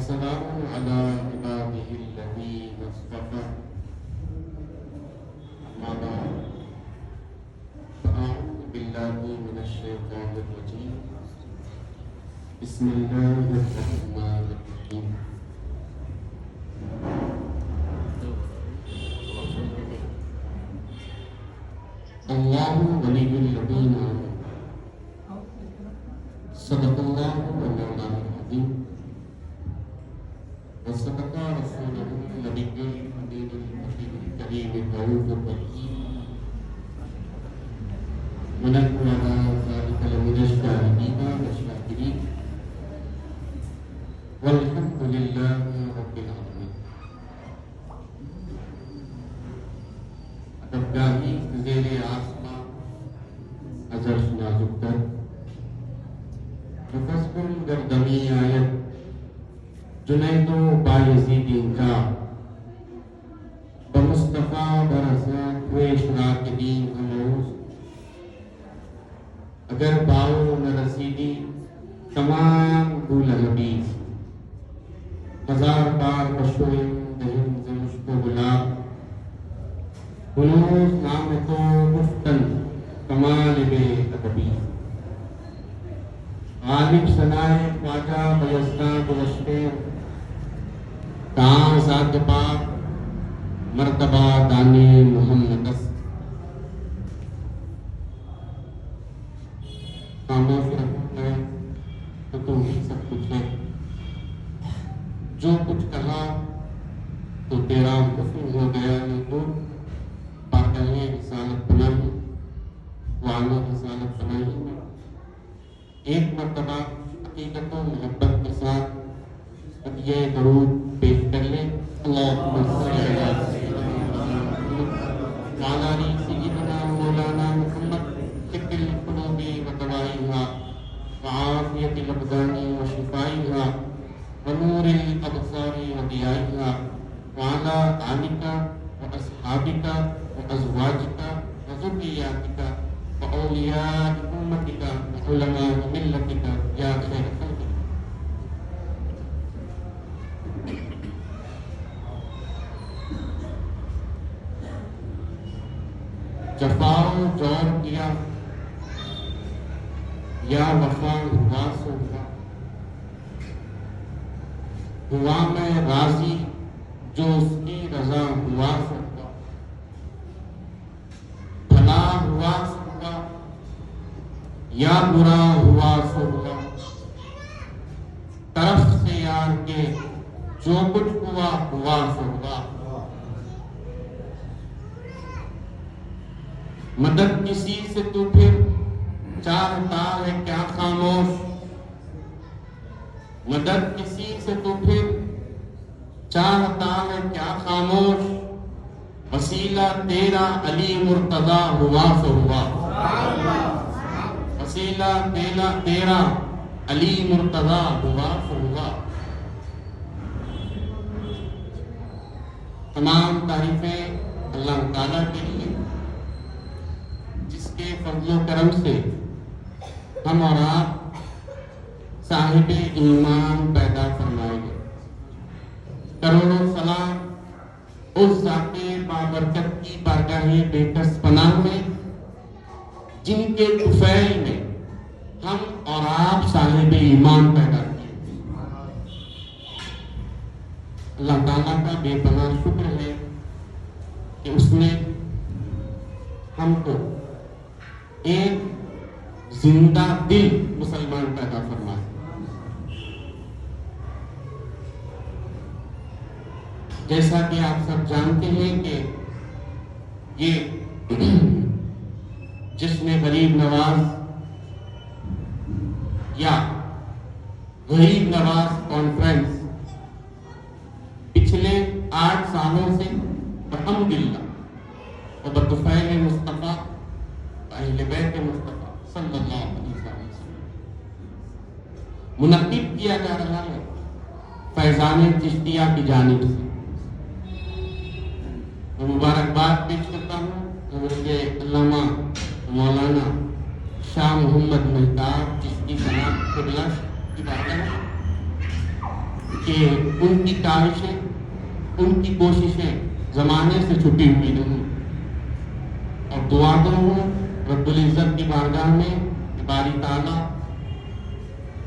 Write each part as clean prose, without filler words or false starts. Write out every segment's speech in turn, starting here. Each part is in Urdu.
وسلام على عباده الذين اصطفى أما بعد فأعوذ بالله من الشيطان الرجيم بسم الله الرحمن الرحيم الله ولي الذين آمنوا صدق الله مولانا العظيم وصدق رسوله النبي الأمين الكريم الرؤوف الرحيم ونحن على ذلك لمن الشاهدين والشاكرين والحمد لله رب العالمين. ادبگاہی زیر آسمان ازرش نازک تر مفصل گردمی آیت جنید و بایزید انکا بمصطفیٰ برسات ہوئے اشراق دین امروز اگر باؤ نہ رسیدی تمام بول حبیز ہزار بار بشوئیں دہن سے مشکو گلاب ہنوز نام کو مفتن کمال بے ادبی غالب سنائے خواجہ بیزداں گلشتے کہاں ذات پاک مرتبہ دانی محمد خاموش رکھتا ہے تو تم ہی سب کچھ ہے جو کچھ کہا تو تیرا حسن ہو گیا تو پاکہی رسالت بنائی وعلا رسالت بنائی ایک مرتبہ حقیقت و محبت کے ساتھ یہ درود پیش کر لیں اللہم صلی علی سیدنا مولانا محمد طب القلوب ودوائها وعافیت الابدان وشفائها ونور الابصار وضیائها وعلى آلك واصحابك وازواجك وذرياتك واولیاء امتك وعلماء ملتك یا خیر خلق. جفاؤ جور کیا یا وفا ہوا سو ہوا میں راضی جو اس کی رضا ہوا سو بھلا ہوا سو یا برا ہوا سو طرف سے یار کے جو کچھ ہوا ہوا سو مدد کسی سے تو پھر چاہتا ہے کیا خاموش مدد کسی سے تو پھر چاہتا ہے کیا خاموش وسیلہ تیرا علی مرتضی ہوا سو ہوا وسیلہ تیرا علی مرتضی ہوا سو ہوا. تمام تعریفیں اللہ تعالیٰ کے لیے کے فضل و کرم سے ہم اور آپ صاحب ایمان پیدا فرمائے گے. کروڑوں سلام اس ذات بابرکت کی بارگاہ بےکس پناہ میں جن کے طفیل میں ہم اور آپ صاحب ایمان پیدا کیے. اللہ تعالیٰ کا بے پناہ شکر ہے کہ اس نے ہم کو ایک زندہ دل مسلمان پیدا فرمائے. جیسا کہ آپ سب جانتے ہیں کہ یہ جشن غریب نواز یا غریب نواز کانفرنس پچھلے 8 سالوں سے الحمدللہ وبطفیل مصطفیٰ اہل بیت مصطفیٰ صلی اللہ علیہ وسلم منعقد کیا جا رہا ہے فیضان چشتیہ کی جانب سے. میں مبارکباد پیش کرتا ہوں حضرت علامہ مولانا شاہ محمد مہتاب چشتی صاحب قبلہ کی بات ہے کہ ان کی کاوشیں، ان کی کوششیں زمانے سے چھپی ہوئی نہیں. اور دعا کروں رب العزت کی بارگاہ میں کہ باری تعالیٰ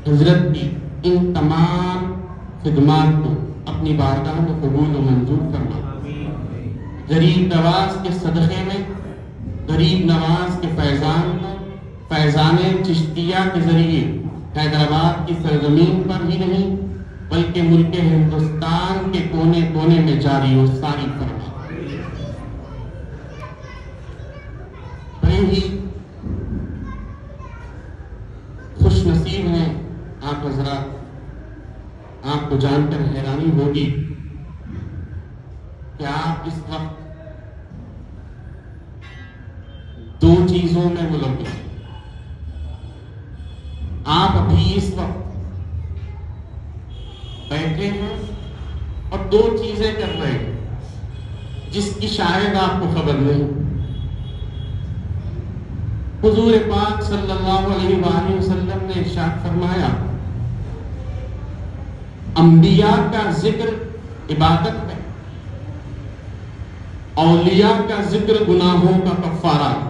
حضرت کی ان تمام خدمات کو اپنی بارگاہ میں قبول و منظور فرما. غریب نواز کے صدقے میں، غریب نواز کے فیضان کو فیضان چشتیہ کے ذریعے حیدرآباد کی سرزمین پر ہی نہیں بلکہ ملک ہندوستان کے کونے کونے میں جاری و ساری فرما. بڑے ہی خوش نصیب ہیں آپ حضرات. آپ کو جان کر حیرانی ہوگی کہ آپ اس وقت دو چیزوں میں ملوث ہیں. آپ ابھی اس وقت بیٹھے ہیں اور دو چیزیں کر رہے ہیں جس کی شاید آپ کو خبر نہیں. حضور پاک صلی اللہ علیہ وآلہ وسلم نے ارشاد فرمایا انبیاء کا ذکر عبادت ہے، اولیاء کا ذکر گناہوں کا کفارہ ہے.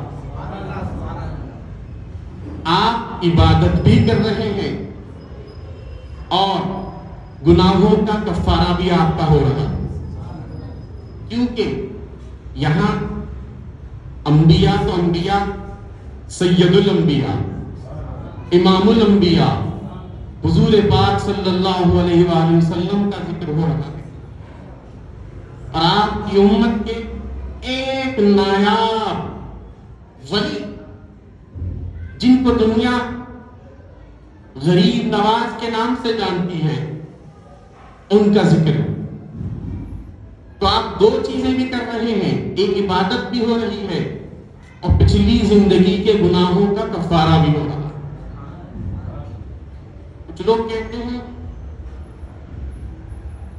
آپ عبادت بھی کر رہے ہیں اور گناہوں کا کفارہ بھی آپ کا ہو رہا ہے، کیونکہ یہاں انبیاء تو انبیاء، سید الانبیاء، امام الانبیاء حضور پاک صلی اللہ علیہ وآلہ وسلم کا ذکر ہو رہا ہے. اور آپ کی امت کے ایک نایاب ولی جن کو دنیا غریب نواز کے نام سے جانتی ہے ان کا ذکر ہے. تو آپ دو چیزیں بھی کر رہے ہیں، ایک عبادت بھی ہو رہی ہے اور پچھلی زندگی کے گناہوں کا کفارہ بھی ہو رہا ہے. کچھ لوگ کہتے ہیں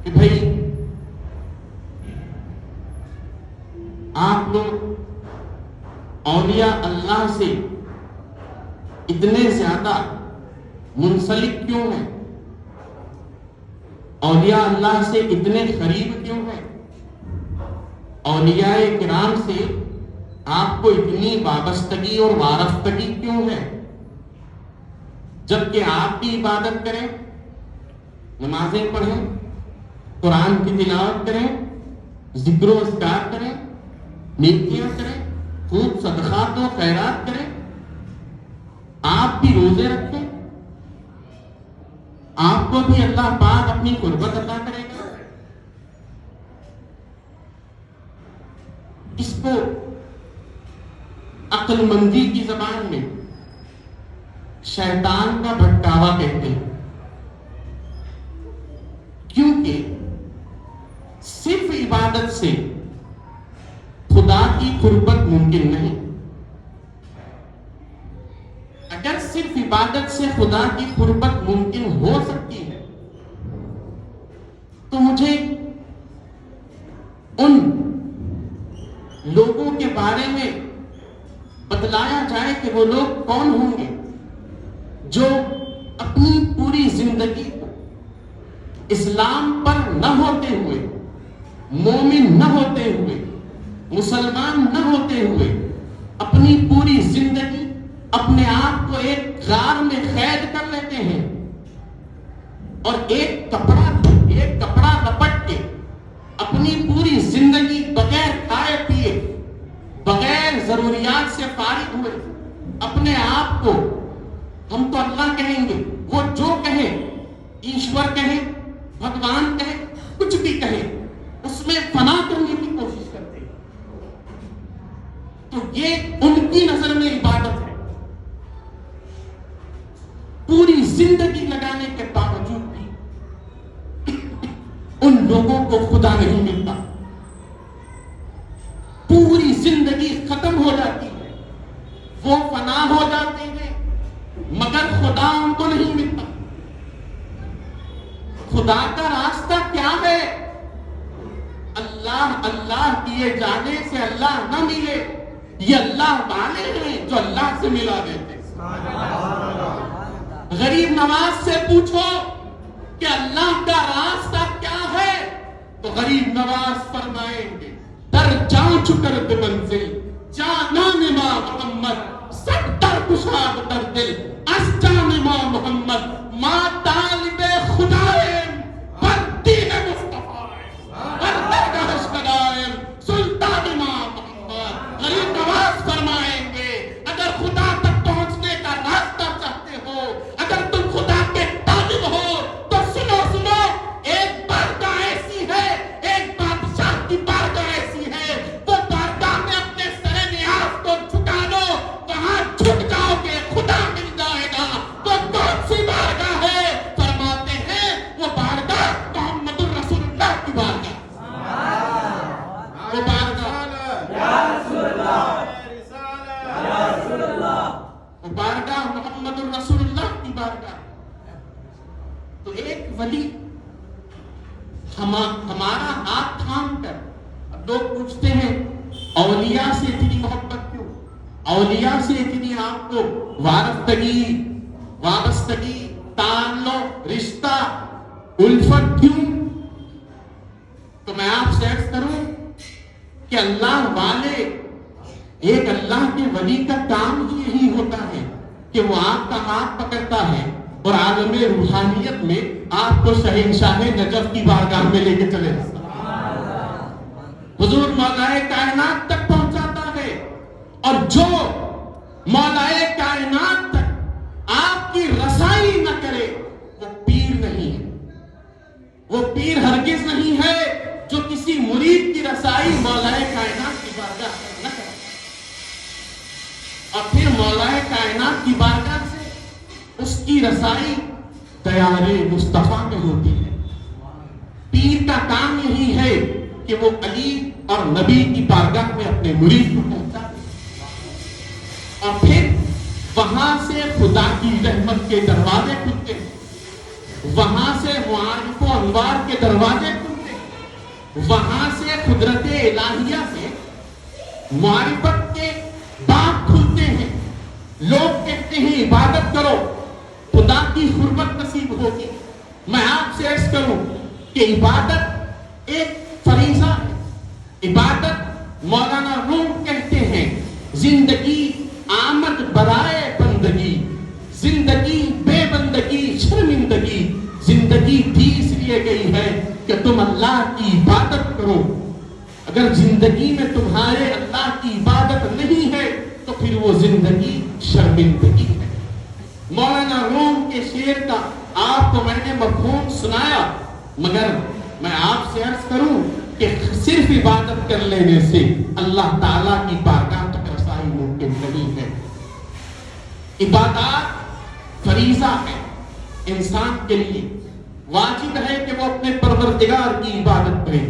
کہ بھائی آپ لوگ اولیاء اللہ سے اتنے زیادہ منسلک کیوں ہیں، اولیاء اللہ سے اتنے قریب کیوں ہیں، اولیاء کرام سے آپ کو اتنی وابستگی اور وارفتگی کیوں ہے، جبکہ آپ بھی عبادت کریں، نمازیں پڑھیں، قرآن کی تلاوت کریں، ذکر و اذکار کریں، نیکیاں کریں، خوب صدقات و خیرات کریں، آپ بھی روزے رکھیں، آپ کو بھی اللہ پاک اپنی قربت عطا کرے گا. اس کو عقل مندی کی زبان میں شیطان کا بھٹکاوا کہتے ہیں، کیونکہ صرف عبادت سے خدا کی قربت ممکن نہیں. اگر صرف عبادت سے خدا کی قربت ممکن ہو سکتی ہے تو مجھے ان لوگوں کے بارے میں بتلایا جائے کہ وہ لوگ کون ہوں گے جو اپنی پوری زندگی کو اسلام پر نہ ہوتے ہوئے، مومن نہ ہوتے ہوئے، مسلمان نہ ہوتے ہوئے اپنی پوری زندگی اپنے آپ کو ایک غار میں قید کر لیتے ہیں اور ایک کپڑا لپٹ کے اپنی پوری زندگی بغیر کھائے پیے، بغیر ضروریات سے فارغ ہوئے اپنے آپ کو، ہم تو اللہ کہیں گے، وہ جو کہیں، ایشور کہیں، بھگوان کہیں، کچھ بھی کہیں، اس میں فنا کرنے کی کوشش کرتے ہیں. تو یہ ان کی نظر میں عبادت ہے. پوری زندگی لگانے کے باوجود بھی ان لوگوں کو خدا نہیں ملتا. پوری زندگی ختم ہو جاتی ہے، وہ فنا ہو جاتے ہیں، مگر خدا ان کو نہیں ملتا. خدا کا راستہ کیا ہے؟ اللہ اللہ کیے جانے سے اللہ نہ ملے. یہ اللہ والے ہیں جو اللہ سے ملا دیتے. غریب نواز سے پوچھو کہ اللہ کا راستہ کیا ہے. تو غریب نواز فرمائیں گے در جاؤں چکر منزل جانان ماں محمد سب در کشاد در دل از جان ماں محمد ماں طالب خدائم بر دین مصطفیٰ بر درگاہش قدائم سلطان ماں محمد. غریب نواز فرمائیں گے اگر خدا تک پہنچنے کا راستہ چاہتے ہو، اگر تم خدا کے طالب ہو تو سنو سنو، ایک بارگاہ ایسی ہے، ایک بادشاہ کی بارگاہ ایسی ہے، وہ بارگاہ میں اپنے سر نیاز کو جھکا دو، وہاں جھک جاؤ گے خدا مل جائے گا. وہ کون سی بارگاہ ہے؟ فرماتے ہیں وہ بارگاہ محمد الرسول اللہ کی بارگاہ. وہ بارگاہ وہ بارگاہ محمد الرسول اللہ کی بارگاہ. تو ایک ولی ہمارا ہاتھ تھام کر، اب لوگ پوچھتے ہیں اولیاء سے اتنی محبت کیوں، اولیاء سے اتنی آپ کو وابستگی، تعلق، رشتہ، الفت کیوں؟ تو میں آپ سے عرض کروں کہ اللہ والے، ایک اللہ کے ولی کا کام ہی یہی ہوتا ہے کہ وہ آپ کا ہاتھ پکڑتا ہے اور عالم روحانیت میں آپ کو شہنشاہ نجف کی بارگاہ میں لے کے چلے جاتا، حضور مولا کائنات تک پہنچاتا ہے. اور جو مولا کائنات تک آپ کی رسائی نہ کرے وہ پیر نہیں ہے. وہ پیر ہرگز نہیں ہے جو کسی مرید کی رسائی مولا کائنات کی بارگاہ تک نہ کرے. اور پھر مولا کائنات کی بارگاہ سے اس کی رسائی دیار مصطفیٰ میں ہوتی ہے. پیر کا کام یہی ہے کہ وہ علی اور نبی کی بارگاہ میں اپنے مرید کو پہنچا دے، اور پھر وہاں سے خدا کی رحمت کے دروازے کھلتے ہیں، وہاں سے معارف و انوار کے دروازے کھلتے ہیں، وہاں سے قدرت الہیہ سے معرفت کے باب کھلتے ہیں. لوگ کہتے ہیں عبادت کرو خدا کی قربت نصیب ہوگی. میں آپ سے عرض کروں کہ عبادت ایک فریضہ ہے. عبادت مولانا روم کہتے ہیں زندگی آمد برائے بندگی، زندگی بے بندگی شرمندگی، زندگی دی اس لیے گئی ہے کہ تم اللہ کی عبادت کرو. اگر زندگی میں تمہارے اللہ کی عبادت نہیں ہے تو پھر وہ زندگی شرمندگی ہے. مولانا روم کے شعر کا آپ کو میں نے مفہوم سنایا، مگر میں آپ سے عرض کروں کہ صرف عبادت کر لینے سے اللہ تعالیٰ کی بارگاہ تک رسائی ممکن نہیں ہے. عبادات فریضہ ہے، انسان کے لیے واجب ہے کہ وہ اپنے پروردگار کی عبادت کرے.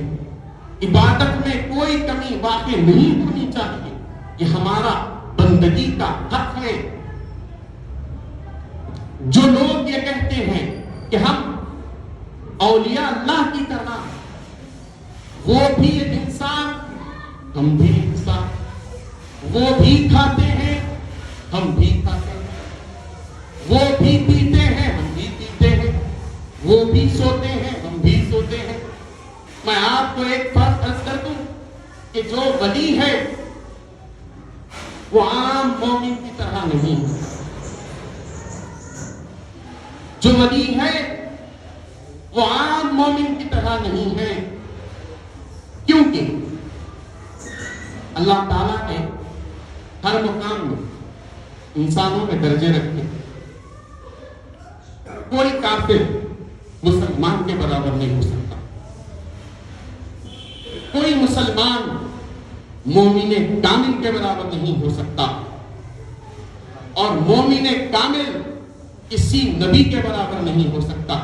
عبادت میں کوئی کمی واقع نہیں ہونی چاہیے، یہ ہمارا بندگی کا حق ہے. جو لوگ یہ کہتے ہیں کہ ہم اولیاء اللہ کی طرح، وہ بھی ایک انسان، ہم بھی انسان، وہ بھی کھاتے ہیں ہم بھی کھاتے ہیں، وہ بھی پیتے ہیں ہم بھی پیتے ہیں، وہ بھی سوتے ہیں ہم بھی سوتے ہیں. میں آپ کو ایک بات عرض کر دوں کہ جو ولی ہے وہ عام مومن کی طرح نہیں ہے. جو ولی ہے وہ عام مومن کی طرح نہیں ہے، کیونکہ اللہ تعالیٰ نے ہر مقام میں انسانوں میں درجے رکھے. کوئی کافر مسلمان کے برابر نہیں ہو سکتا، کوئی مسلمان مومن کامل کے برابر نہیں ہو سکتا، اور مومن کامل کسی نبی کے برابر نہیں ہو سکتا.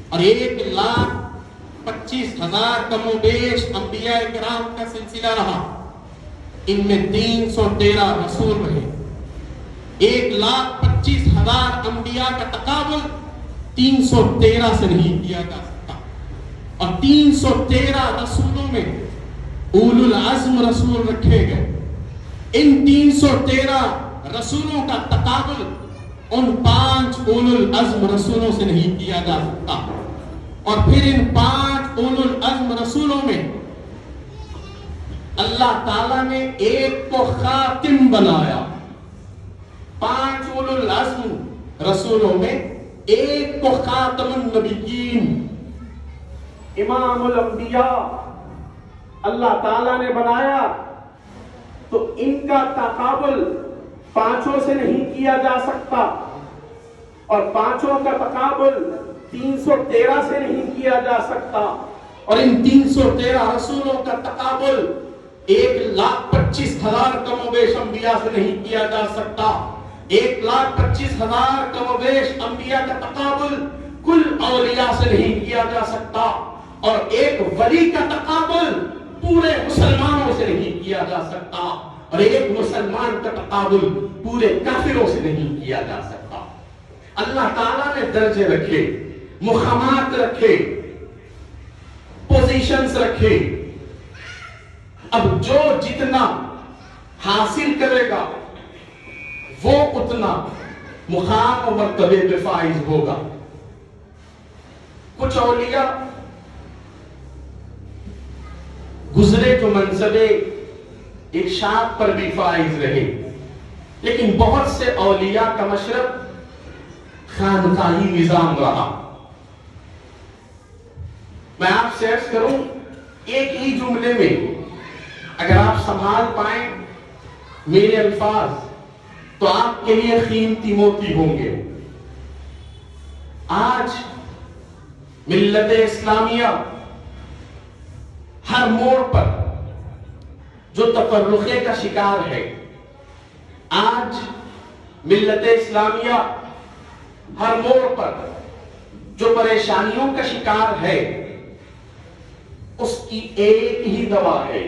اور 1,25,000 کم و بیش انبیاء کرام کا سلسلہ رہا، ان میں 313 رسول رہے. 1,25,000 انبیاء کا تقابل 313 سے نہیں کیا جا سکتا. اور 313 رسولوں میں اولو العزم رسول رکھے گئے. ان 313 رسولوں کا تقابل ان 5 اولو العزم رسولوں سے نہیں کیا جا سکتا. اور پھر ان 5 5 اولو العزم رسولوں میں اللہ تعالیٰ نے ایک کو خاتم بنایا. 5 اولو العزم رسولوں میں ایک کو خاتم النبیین، امام الانبیاء اللہ تعالیٰ نے بنایا. تو ان کا تقابل 5 سے نہیں کیا جا سکتا، اور 5 کا تقابل 313 سے نہیں کیا جا سکتا، اور ان 313 رسولوں کا تقابل 1,25,000 کم و بیش انبیاء سے نہیں کیا جا سکتا. 1,25,000 کم و بیش انبیاء کا تقابل کل اولیاء سے نہیں کیا جا سکتا، اور ایک ولی کا تقابل پورے مسلمانوں سے نہیں کیا جا سکتا، اور ایک مسلمان کا تقابل پورے کافروں سے نہیں کیا جا سکتا. اللہ تعالیٰ نے درجے رکھے، مقامات رکھے، پوزیشنز رکھے. اب جو جتنا حاصل کرے گا وہ اتنا مقام و مرتبے پہ فائز ہوگا. کچھ اولیاء گزرے جو منصبے ارشاد پر بھی فائز رہے، لیکن بہت سے اولیاء کا مشرب خانقاہی نظام رہا. میں آپ سے عرض کروں، ایک ہی جملے میں اگر آپ سنبھال پائیں میرے الفاظ تو آپ کے لیے قیمتی موتی ہوں گے. آج ملت اسلامیہ ہر موڑ پر جو تفرقے کا شکار ہے، آج ملت اسلامیہ ہر موڑ پر جو پریشانیوں کا شکار ہے، اس کی ایک ہی دوا ہے،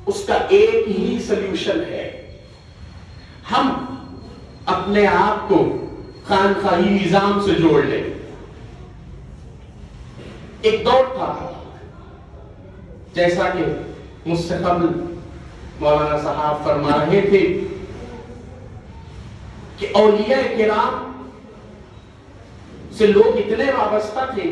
اس کا ایک ہی سلیوشن ہے. ہم اپنے آپ کو خانقاہی نظام سے جوڑ لیں. ایک دور تھا، جیسا کہ مجھ سے قبل مولانا صاحب فرما رہے تھے، کہ اولیاء کرام سے لوگ اتنے وابستہ تھے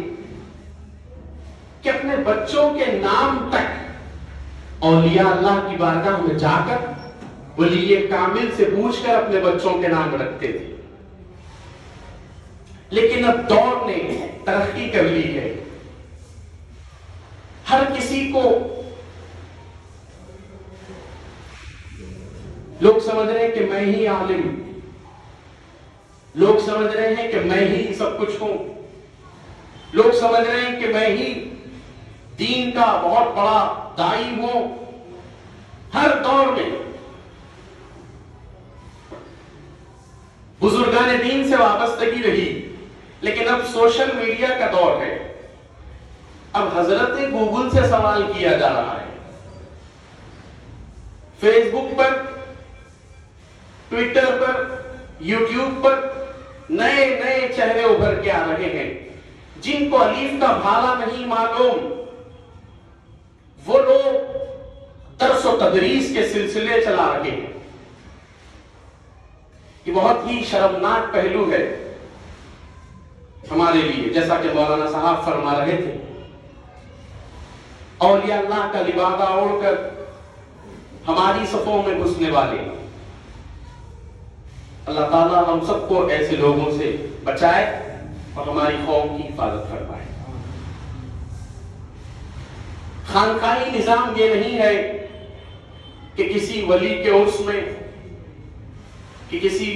کہ اپنے بچوں کے نام تک اولیاء اللہ کی بارگاہ میں جا کر ولی کامل سے پوچھ کر اپنے بچوں کے نام رکھتے تھے. لیکن اب دور نے ترقی کر لی ہے. ہر کسی کو لوگ سمجھ رہے ہیں کہ میں ہی عالم، لوگ سمجھ رہے ہیں کہ میں ہی سب کچھ ہوں، لوگ سمجھ رہے ہیں کہ میں ہی دین کا بہت بڑا داعی ہوں. ہر دور میں بزرگان دین سے وابستگی رہی، لیکن اب سوشل میڈیا کا دور ہے. اب حضرت گوگل سے سوال کیا جا رہا ہے، فیس بک پر، ٹویٹر پر، یوٹیوب پر نئے نئے چہرے ابھر کے آ رہے ہیں جن کو الف کا بھالا نہیں معلوم. وہ لوگ درس و تدریس کے سلسلے چلا رہے ہیں. یہ بہت ہی شرمناک پہلو ہے ہمارے لیے. جیسا کہ مولانا صاحب فرما رہے تھے، اولیاء اللہ کا لبادہ اوڑھ کر ہماری صفوں میں گھسنے والے. اللہ تعالیٰ ہم سب کو ایسے لوگوں سے بچائے اور ہماری قوم کی حفاظت فرمائے. خانقاہی نظام یہ نہیں ہے کہ کسی ولی کے عرس میں، کہ کسی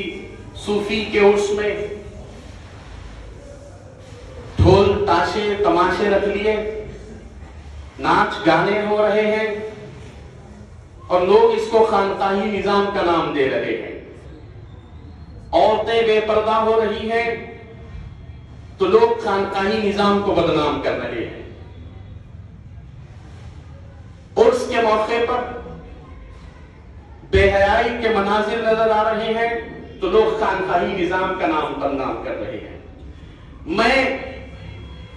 صوفی کے عرس میں ڈھول تاشے تماشے رکھ لیے، ناچ گانے ہو رہے ہیں اور لوگ اس کو خانقاہی نظام کا نام دے رہے ہیں. عورتیں بے پردہ ہو رہی ہیں تو لوگ خانقاہی نظام کو بدنام کر رہے ہیں. عرس کے موقع پر بے حیائی کے مناظر نظر آ رہے ہیں تو لوگ خانقاہی نظام کا نام بدنام کر رہے ہیں. میں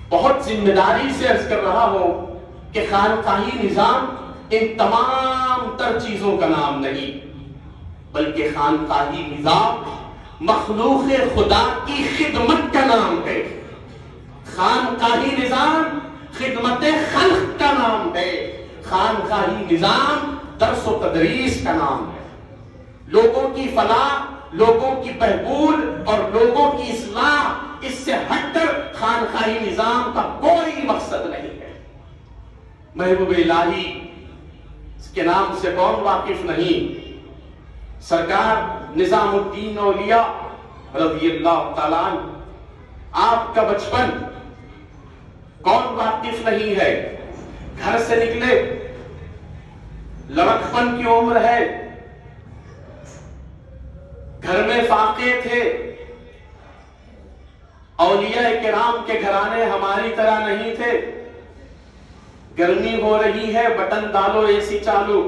بہت ذمہ داری سے عرض کر رہا ہوں کہ خانقاہی نظام ان تمام تر چیزوں کا نام نہیں، بلکہ خانقاہی نظام مخلوق خدا کی خدمت کا نام ہے. خانقاہی نظام خدمت خلق کا نام ہے، خانقاہی نظام درس و تدریس کا نام ہے۔ لوگوں کی فلاح، لوگوں کی بہبود اور لوگوں کی اصلاح، اس سے ہٹ کر خانقاہی نظام کا کوئی مقصد نہیں ہے۔ محبوب الہی اس کے نام سے کون واقف نہیں؟ سرکار نظام الدین اولیاء رضی اللہ تعالیٰ عنہ، آپ کا بچپن کون واقف نہیں ہے؟ گھر سے نکلے، لڑکپن کی عمر ہے، گھر میں فاقے تھے۔ اولیاء کرام کے گھرانے ہماری طرح نہیں تھے۔ گرمی ہو رہی ہے، بٹن ڈالو اے سی چالو،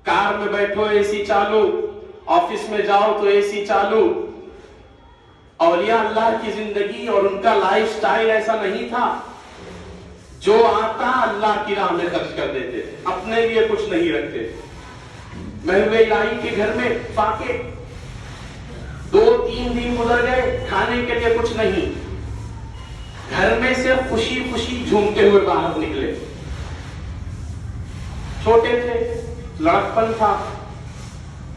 کار میں بیٹھو اے سی چالو، آفس میں جاؤ تو اے سی چالو۔ اولیاء اللہ کی زندگی اور ان کا لائف سٹائل ایسا نہیں تھا۔ جو آتا اللہ کی راہ میں خرچ کر دیتے، اپنے لیے کچھ نہیں رکھتے۔ محبوب الہی کے گھر میں فاقے، 2-3 دن گزر گئے، کھانے کے لیے کچھ نہیں، گھر میں سے خوشی خوشی جھومتے ہوئے باہر نکلے۔ چھوٹے تھے، لڑکپن تھا،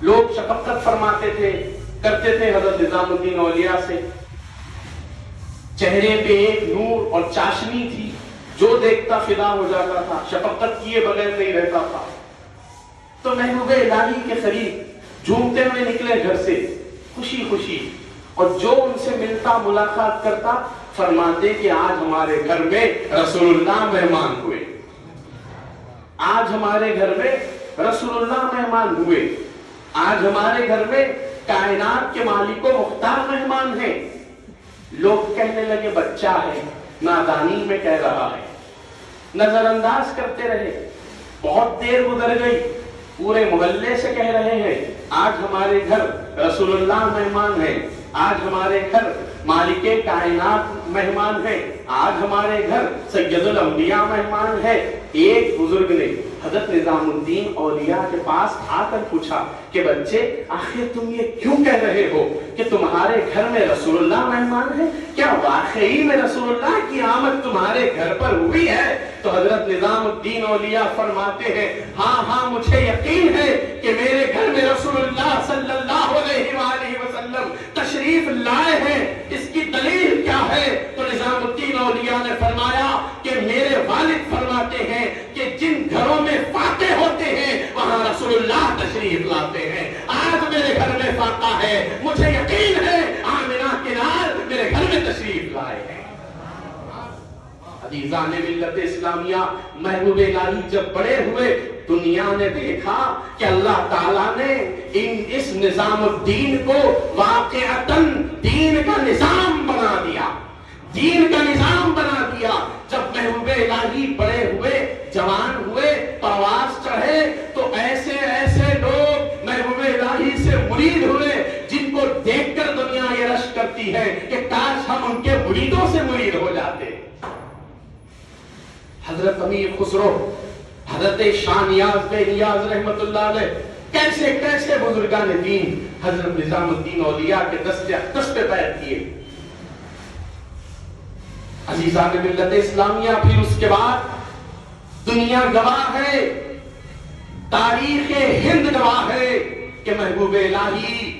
لوگ شفقت فرماتے تھے، کرتے تھے حضرت نظام الدین اولیاء سے۔ چہرے پہ ایک نور اور چاشنی تھی، جو دیکھتا فدا ہو جاتا تھا، شفقت کیے بغیر نہیں رہتا تھا۔ تو محبوب الہی کے قریب جھومتے ہوئے نکلے گھر سے، خوشی خوشی، اور جو ان سے ملتا ملاقات کرتا فرماتے کہ آج ہمارے گھر میں رسول اللہ مہمان ہوئے، آج ہمارے گھر میں رسول اللہ مہمان ہوئے، آج ہمارے گھر میں کائنات کے مالک و مختار مہمان ہیں۔ لوگ کہنے لگے بچہ ہے، نادانی میں کہہ رہا ہے، نظر انداز کرتے رہے۔ بہت دیر گزر گئی، پورے محلے سے کہہ رہے ہیں آج ہمارے گھر رسول اللہ مہمان ہیں، آج ہمارے گھر مالک کائنات مہمان ہیں، آج ہمارے گھر سید الانبیاء مہمان ہے۔ ایک بزرگ نے حضرت نظام الدین اولیاء کے پاس آ کر پوچھا کہ بچے آخر تم یہ کیوں کہہ رہے ہو کہ تمہارے گھر میں رسول اللہ مہمان ہے؟ کیا واقعی میں رسول اللہ کی آمد تمہارے گھر پر ہوئی ہے؟ تو حضرت نظام الدین اولیاء فرماتے ہیں ہاں مجھے یقین ہے کہ میرے گھر میں رسول اللہ صلی اللہ علیہ وآلہ وسلم تشریف لائے ہیں۔ اس کی دلیل کیا ہے؟ تو نظام الدین اولیاء نے فرمایا کہ میرے والد فرماتے ہیں کہ جن گھروں میں فاقے ہوتے ہیں وہاں رسول اللہ تشریف لاتے ہیں۔ آج میرے گھر میں فاقہ ہے، مجھے یقین ہے آمنہ کے لال میرے گھر میں تشریف لائے ہیں۔ عزیزان ملت اسلامیہ، محبوب الہی جب بڑے ہوئے دنیا نے دیکھا کہ اللہ تعالیٰ نے اس نظام الدین کو واقعتاً دین کا نظام بنا دیا، دین کا نظام بنا دیا۔ جب محبوب الہی بڑے ہوئے، جوان ہوئے، پرواز چڑھے تو ایسے ایسے لوگ محبوب الہی سے مرید ہوئے جن کو دیکھ کر دنیا یہ رشک کرتی ہے کہ کاش ہم ان کے مریدوں سے مرید ہو جاتے۔ حضرت امیر خسرو، حضرت شاہ نیاز بے نیاز رحمت اللہ علیہ، کیسے کیسے بزرگان دین حضرت نظام الدین اولیاء کے دست اقدس پہ بیعت کیے۔ عزیزان ملت اسلامیہ، پھر اس کے بعد دنیا گواہ ہے، تاریخ ہند گواہ ہے کہ محبوب الہی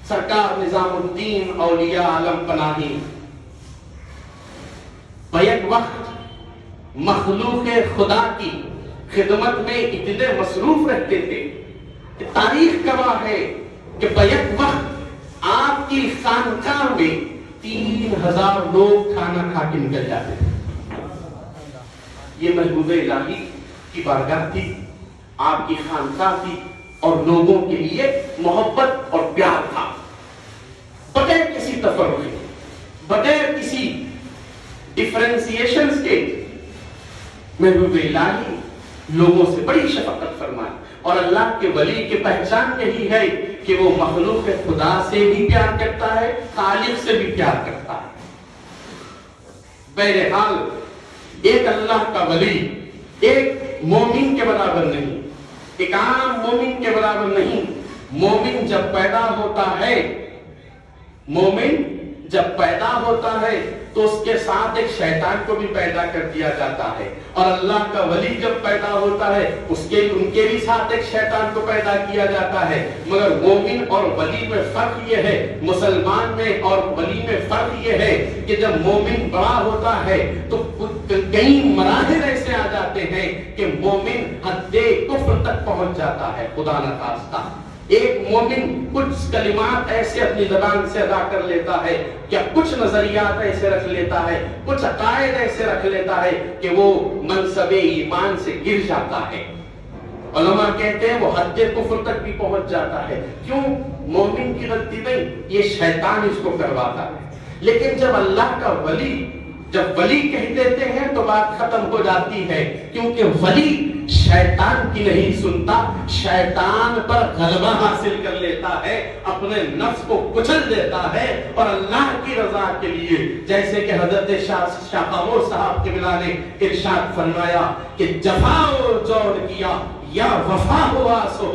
سرکار نظام الدین اولیاء عالم پناہی بیک وقت مخلوق خدا کی خدمت میں اتنے مصروف رہتے تھے کہ تاریخ گواہ ہے کہ بیک وقت آپ کی خانقاہ میں 3000 لوگ کھانا کھا کے نکل جاتے تھے۔ یہ محبوب الہی کی بارگاہ تھی، آپ کی خانقاہ تھی، اور لوگوں کے لیے محبت اور پیار تھا۔ بغیر کسی تفرقے، بغیر کسی ڈفرینسیشنز کے محبوب الہی لوگوں سے بڑی شفقت فرمائے۔ اور اللہ کے ولی کی پہچان یہی ہے کہ وہ مخلوق خدا سے بھی پیار کرتا ہے، خالق سے بھی پیار کرتا ہے۔ بہرحال ایک اللہ کا ولی ایک مومن کے برابر نہیں، ایک عام مومن کے برابر نہیں۔ مومن جب پیدا ہوتا ہے، مومن جب پیدا ہوتا ہے تو اس کے ساتھ ایک شیطان کو بھی پیدا کر دیا جاتا ہے، اور اللہ کا ولی جب پیدا ہوتا ہے ان کے بھی ساتھ ایک شیطان کو پیدا کیا جاتا ہے۔ مگر مومن اور ولی میں فرق یہ ہے، مسلمان میں اور ولی میں فرق یہ ہے کہ جب مومن بڑا ہوتا ہے تو کئی مراحل ایسے آ جاتے ہیں کہ مومن حد کفر تک پہنچ جاتا ہے، خدا نخواستہ۔ ایک مومن کچھ کلمات ایسے اپنی زبان سے ادا کر لیتا ہے، یا کچھ نظریات ایسے رکھ لیتا ہے، کچھ عقائد ایسے رکھ لیتا ہے کہ وہ منصب ایمان سے گر جاتا ہے۔ علماء کہتے ہیں وہ حد کفر تک بھی پہنچ جاتا ہے۔ کیوں؟ مومن کی غلطی نہیں، یہ شیطان اس کو کرواتا ہے۔ لیکن جب اللہ کا ولی کہہ دیتے ہیں تو بات ختم ہو جاتی ہے، کیونکہ ولی شیطان کی نہیں سنتا، شیطان پر غلبہ حاصل کر لیتا ہے، اپنے نفس کو کچل دیتا ہے، اور اللہ کی رضا کے لیے، جیسے کہ حضرت شاہ قمر صاحب قبلہ نے ارشاد فرمایا کہ جفا و جور کیا یا وفا ہوا سو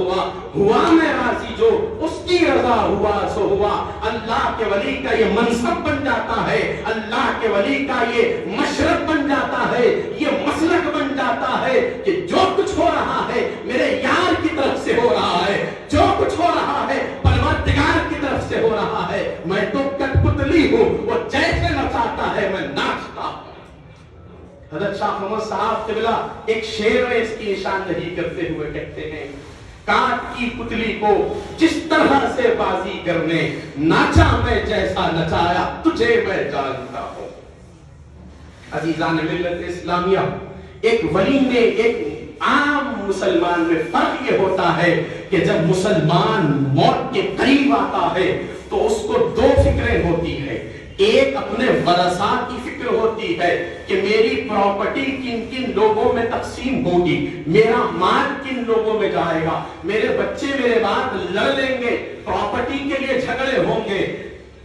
ہوا میں راضی جو اس کی رضا ہوا سو ہوا۔ اللہ کے ولی کا یہ منصب بن جاتا ہے، اللہ کے ولی کا یہ مشرب بن جاتا ہے، یہ مسلک بن جاتا ہے کہ جو کچھ ہو رہا ہے میرے یار کی طرف سے ہو رہا ہے، جو کچھ ہو رہا ہے پروردگار کی طرف سے ہو رہا ہے، میں تو کٹ پتلی ہوں، وہ جیسے نچاتا ہے میں ناچتا ہوں۔ حضرت شاہ محمد صاحب قبلہ ایک شعر میں اس کی نشاندہی کرتے ہوئے کہتے ہیں، کانٹ کی پتلی کو جس طرح سے بازیگر نے ناچا میں جیسا نچایا تجھے میں جانتا ہوں۔ عزیزان ملت اسلامیہ، ایک ولی میں ایک عام مسلمان میں فرق یہ ہوتا ہے کہ جب مسلمان موت کے قریب آتا ہے تو اس کو دو فکریں ہوتی ہیں۔ ایک اپنے ورثاء کی فکر ہوتی ہے کہ میری پراپرٹی کن کن لوگوں میں تقسیم ہوگی، میرا مال کن لوگوں میں جائے گا، میرے بچے میرے بعد لڑ لیں گے، پراپرٹی کے لیے جھگڑے ہوں گے،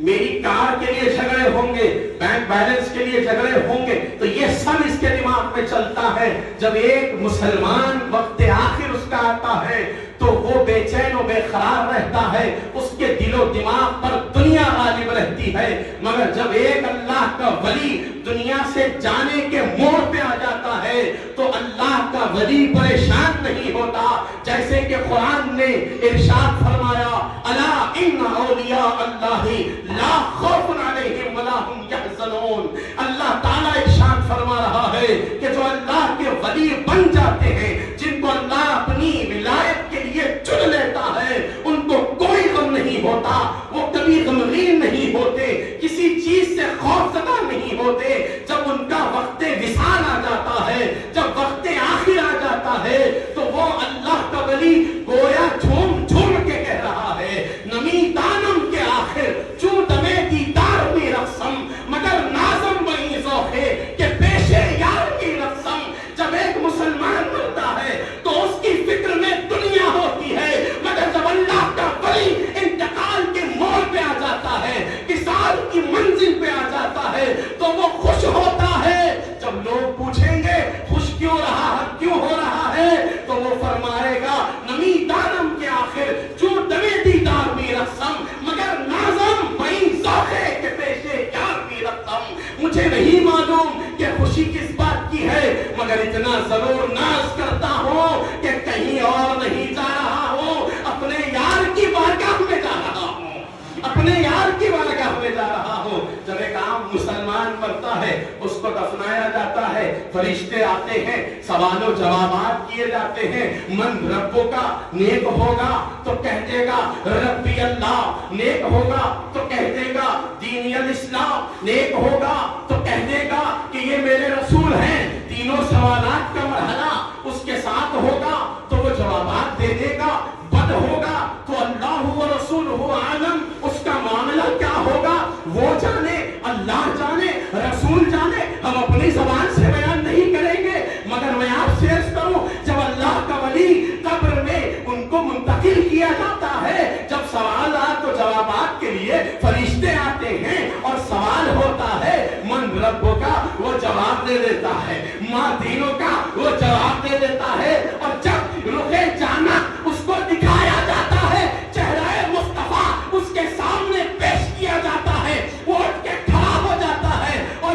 میری کار کے لیے جھگڑے ہوں گے، بینک بیلنس کے لیے جھگڑے ہوں گے، تو یہ سب اس کے دماغ میں چلتا ہے۔ جب ایک مسلمان وقت آخر اس کا آتا ہے تو وہ بے چین و بے قرار رہتا ہے، اس کے دل و دماغ پر دنیا غالب رہتی ہے۔ مگر جب ایک اللہ کا ولی دنیا سے جانے کے موڑ پہ آ جاتا ہے تو اللہ کا ولی پریشان نہیں ہوتا، جیسے کہ قرآن نے ارشاد فرمایا، الا ان اولیاء اللہ لا خوف علیہم ولا هم یحزنون۔ اللہ تعالیٰ ارشاد فرما رہا ہے کہ جو اللہ کے ولی بن جاتے ہیں، جن کو اللہ اپنی ولایت کے لیے چن لیتا ہے، ان کو کوئی غم نہیں ہوتا، وہ کبھی غمگین نہیں ہوتے، کسی چیز سے خوف زدہ نہیں ہوتے۔ جب ان کا وقت وصال آ جاتا ہے، جب وقت آخر آ جاتا ہے تو وہ اللہ کا ولی گویا جھوم جھوم کے کہہ رہا ہے، نمی دانم کے آخر چوں دمے دیدار میں رقصم مگر نازم وہی ذوقے کہ پیشے یار کی رقصم۔ جب ایک مسلمان مرتا ہے تو اس کی فکر میں دنیا ہوتی ہے، مگر جب اللہ کا ولی انتقال کے موڑ پہ آ جاتا ہے، وصال کی منزل پہ آ جاتا ہے تو وہ خوش ہوتا ہے۔ جب لوگ پوچھیں گے خوش کیوں رہا ہے، کیوں ہو رہا ہے، تو وہ فرمائے گا، نمی دانم کے آخر جو دمے دیدار میں رقصم مگر نازم وہی ذوقے کے پیشے یار میں رقصم۔ مجھے نہیں معلوم کہ خوشی کس بات کی ہے، مگر اتنا ضرور ناز کرتا ہوں کہ کہیں اور نہیں جا رہا ہوں، اپنے یار کی بارگاہ میں جا رہا ہوں، اپنے یار کی بارگاہ میں جا رہا ہوں۔ جب ایک عام مسلمان مرتا ہے، اس کو دفنایا جاتا ہے، فرشتے آتے ہیں، سوال و جوابات کیے جاتے ہیں۔ من ربوں کا نیک ہوگا تو کہہ دے گا ربی اللہ، نیک ہوگا تو کہہ دے گا دین الاسلام، نیک ہوگا تو کہہ دے گا کہ یہ میرے رسول ہیں۔ تینوں سوالات کا مرحلہ اس کے ساتھ ہوگا تو وہ جوابات دے دے گا۔ بد ہوگا تو اللہ و رسولہ عالم، اس کا معاملہ کیا ہوگا وہ جانے، اللہ جانے، رسول جانے، ہم اپنی زبان سے بیان نہیں کریں گے۔ مگر میں آپ سے عرض کروں، جب اللہ کا ولی قبر میں ان کو منتقل کیا جاتا ہے، جب سوالات و جوابات کے لیے فرشتے آتے ہیں اور سوال ہوتا ہے من ربوں کا، وہ جواب دے دیتا ہے، ماں دینوں کا وہ جواب دے دیتا ہے، اور جب رخے جانا اس کو دکھایا جاتا ہے، چہرہ مصطفیٰ اس کے سامنے پیش کیا جاتا ہے، وہ اٹھ کے کھڑا ہو جاتا ہے اور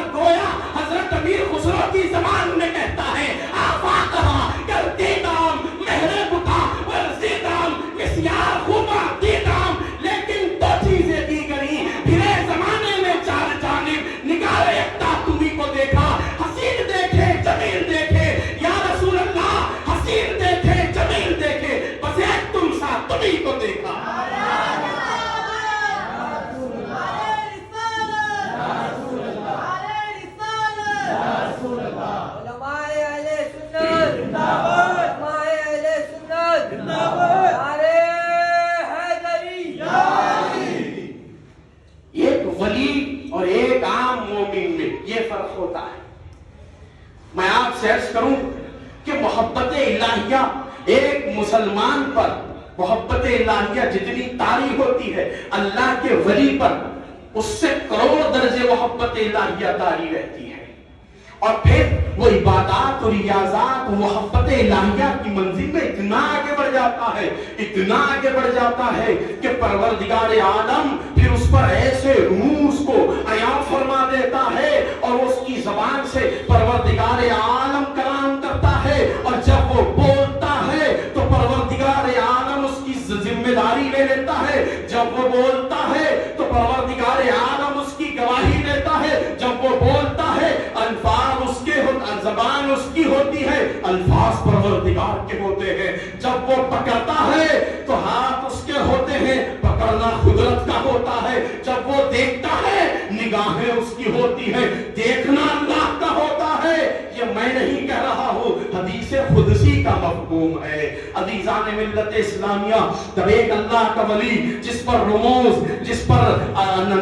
ایک ولی اور ایک عام مومن میں یہ فرق ہوتا ہے. میں آپ سے عرض کروں کہ محبت الہیہ ایک مسلمان پر محبت الہیہ جتنی طاری ہوتی ہے اللہ کے ولی پر اس سے کروڑ درجے محبت الہیہ طاری رہتی ہے. اور پھر وہ عبادات اور ریاضات محبت الہیہ کی منزل میں اتنا آگے بڑھ جاتا ہے اتنا آگے بڑھ جاتا ہے کہ پروردگار عالم پھر اس پر ایسے رموز کو عیاں فرما دیتا ہے اور اس کی زبان سے پروردگار عالم کلام کرتا ہے. اور جب وہ بولتا ہے تو پروردگار عالم اس کی ذمہ داری لے لیتا ہے. جب وہ بولتا ہے تو پروردگار عالم اس کی گواہی لیتا ہے. جب وہ بولتا ہے الفاظ اس کے زبان اس کی ہوتی ہے الفاظ پروردگار کے ہوتے ہیں. جب وہ پکڑتا ہے تو ہاتھ اس کے ہوتے ہیں پکڑنا قدرت کا ہوتا ہے. جب وہ دیکھتا ہے نگاہیں اس کی ہوتی ہے دیکھنا اللہ کا ہوتا ہے. یہ میں نہیں کہہ رہا ہوں حدیث قدسی کا مفہوم ہے. عزیزان ملت اسلامیہ جب ایک اللہ کا ولی جس پر رموز جس پر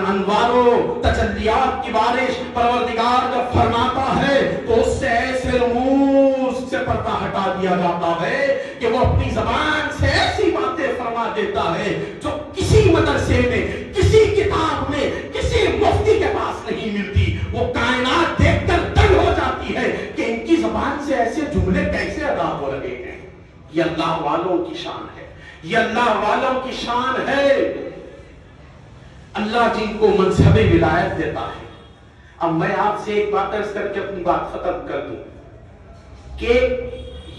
انوار و تجلیات کی بارش پروردگار جب فرماتا ہے تو اس سے ایسے رموز سے پردہ ہٹا دیا جاتا ہے کہ وہ اپنی زبان سے ایسی باتیں فرما دیتا ہے جو کسی مدرسے میں کسی کتاب میں کسی مفتی کے پاس نہیں ملتی. وہ کائنات دیکھ کر دنگ ہو جاتی ہے کہ ان کی زبان سے ایسے جملے کیسے ادا ہو رہے ہیں. یہ اللہ والوں کی شان ہے. یہ اللہ والوں کی شان ہے. اللہ جن کو منصب ولایت دیتا ہے. اب میں آپ سے ایک بات عرض کر کے اپنی بات ختم کر دوں کہ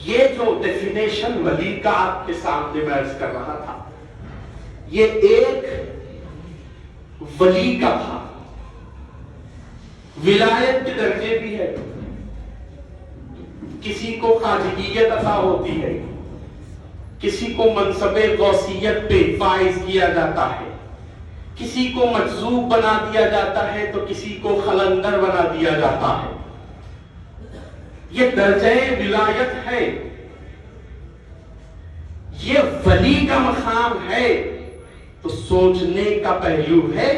یہ جو ڈیفینیشن ولی کا آپ کے سامنے میں عرض کر رہا تھا یہ ایک ولی کا تھا. ولایت کے درجے بھی ہے. کسی کو خواجگیت عطا ہوتی ہے کسی کو منصب غوثیت پہ فائز کیا جاتا ہے کسی کو مجذوب بنا دیا جاتا ہے تو کسی کو خلندر بنا دیا جاتا ہے. یہ درجہ ولایت ہے. یہ ولی کا مقام ہے. تو سوچنے کا پہلو ہے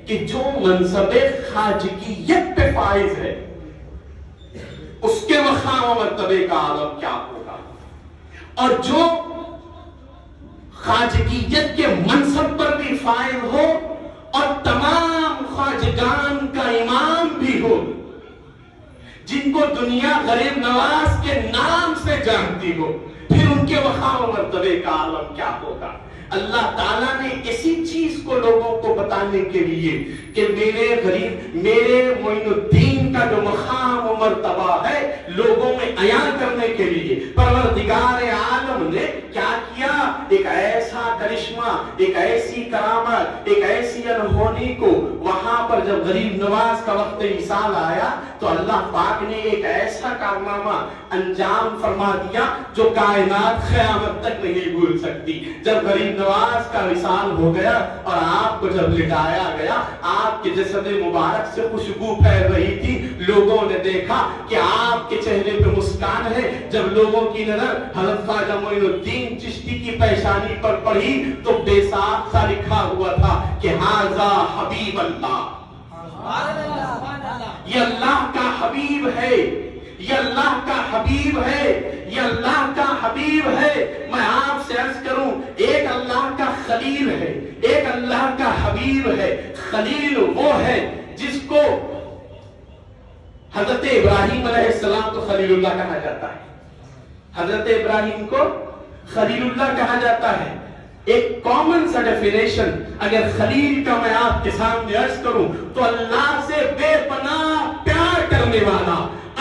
کہ جو منصب خواجگیت پہ فائز ہے اس کے مقام و مرتبے کا عالم کیا ہوگا. اور جو خواجگیت کے منصب پر بھی فائز ہو اور تمام خواجگان کا امام بھی ہو جن کو دنیا غریب نواز کے نام سے جانتی ہو پھر ان کے مقام و مرتبے کا عالم کیا ہوگا. اللہ تعالیٰ نے اسی چیز کو لوگوں کو بتانے کے لیے کہ میرے غریب میرے معین الدین کا جو مقام و مرتبہ ہے لوگوں میں عیاں کرنے کے لیے پروردگار عالم نے کیا کیا. ایک ایسا کرشمہ ایک ایسی کرامت ایک ایسی انہونی کو وہاں پر جب غریب نواز کا وقت وصال آیا تو اللہ پاک نے ایک ایسا کارنامہ انجام فرما دیا جو کائنات قیامت تک نہیں بھول سکتی. جب غریب نواز کا وصال ہو گیا اور آپ کو جب لٹایا گیا آپ کے جسد مبارک سے خوشبو پھیل رہی تھی. لوگوں نے دیکھا کہ آپ کے چہرے پہ مسکان ہے. جب لوگوں کی نظر حضرت خواجہ معین الدین چشتی کی پیشانی پر پڑی تو بے ساختہ سا لکھا ہوا تھا کہ ھذا حبیب اللہ. یہ اللہ کا حبیب ہے. یہ اللہ کا حبیب ہے. یہ اللہ کا حبیب ہے. میں آپ سے عرض کروں ایک اللہ کا خلیل ہے ایک اللہ کا حبیب ہے. خلیل وہ ہے جس کو حضرت ابراہیم علیہ السلام کو خلیل اللہ کہا جاتا ہے. حضرت ابراہیم کو خلیل اللہ کہا جاتا ہے. ایک کامن سا ڈیفینیشن اگر خلیل کا میں آپ کے سامنے عرض کروں تو اللہ سے بے پناہ پیار کرنے والا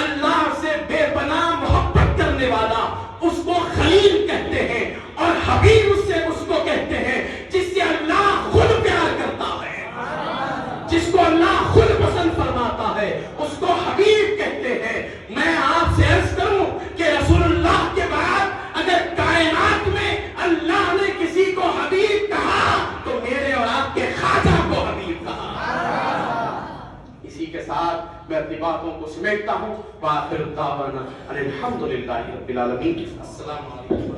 اللہ سے بے پناہ محبت کرنے والا اس کو خلیل کہتے ہیں. اور حبیب اس کو کہتے ہیں جس سے اللہ خود پیار کرتا ہے جس کو اللہ خود پسند فرماتا ہے اس کو حبیب کہتے ہیں. میں آپ سے عرض کروں کہ رسول اللہ کے بعد اگر کائنات میں اللہ نے کسی کو حبیب کہا تو میرے اور آپ کے خواجہ کو حبیب کہا. اسی کے ساتھ میں اپنی باتوں کو سمیٹتا ہوں. وآخر دعوانا الحمدللہ رب العالمین. السلام علیکم.